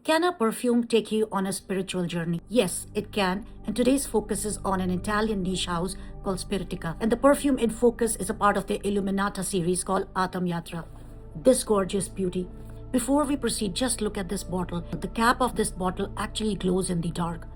Can a perfume take you on a spiritual journey? Yes, it can. And today's focus is on an Italian niche house called Spiritica. And the perfume in focus is a part of the Illuminata series called Atam Yatra. This gorgeous beauty. Before we proceed, just look at this bottle. The cap of this bottle actually glows in the dark.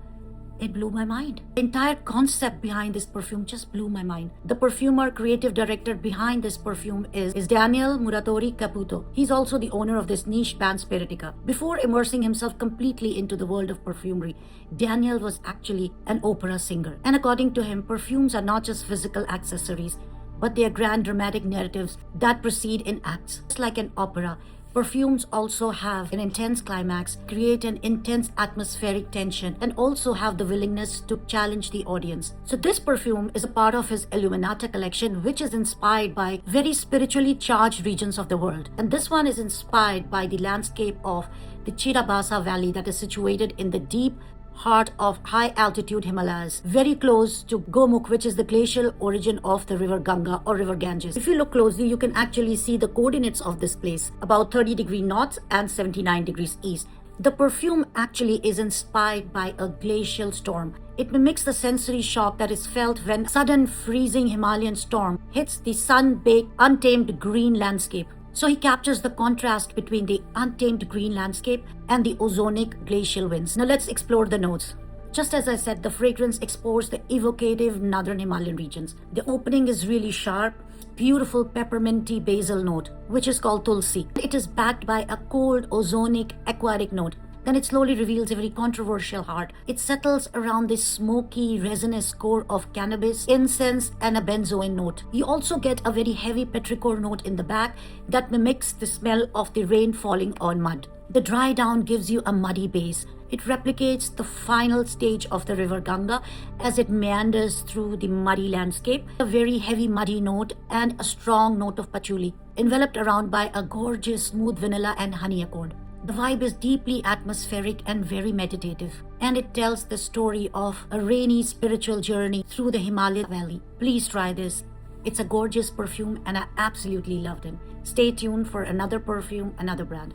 It blew my mind. The entire concept behind this perfume just blew my mind. The perfumer, creative director behind this perfume is Daniel Muratori Caputo. He's also the owner of this niche band Spiritica. Before immersing himself completely into the world of perfumery, Daniel was actually an opera singer. And according to him, perfumes are not just physical accessories, but they are grand dramatic narratives that proceed in acts. Just like an opera, perfumes also have an intense climax, create an intense atmospheric tension, and also have the willingness to challenge the audience. So this perfume is a part of his Illuminata collection, which is inspired by very spiritually charged regions of the world. And this one is inspired by the landscape of the Chirabasa Valley that is situated in the deep heart of high-altitude Himalayas, very close to Gomukh, which is the glacial origin of the river Ganga or river Ganges. If you look closely, you can actually see the coordinates of this place, about 30 degrees north and 79 degrees east. The perfume actually is inspired by a glacial storm. It mimics the sensory shock that is felt when a sudden freezing Himalayan storm hits the sun-baked, untamed green landscape. So he captures the contrast between the untamed green landscape and the ozonic glacial winds. Now let's explore the notes. Just as I said, the fragrance explores the evocative northern Himalayan regions. The opening is really sharp, beautiful pepperminty basil note, which is called tulsi. It is backed by a cold ozonic aquatic note. Then it slowly reveals a very controversial heart. It settles around this smoky, resinous core of cannabis, incense, and a benzoin note. You also get a very heavy petrichor note in the back that mimics the smell of the rain falling on mud. The dry down gives you a muddy base. It replicates the final stage of the river Ganga as it meanders through the muddy landscape. A very heavy muddy note and a strong note of patchouli, enveloped around by a gorgeous smooth vanilla and honey accord. The vibe is deeply atmospheric and very meditative, and it tells the story of a rainy spiritual journey through the Himalaya Valley. Please try this. It's a gorgeous perfume and I absolutely loved it. Stay tuned for another perfume, another brand.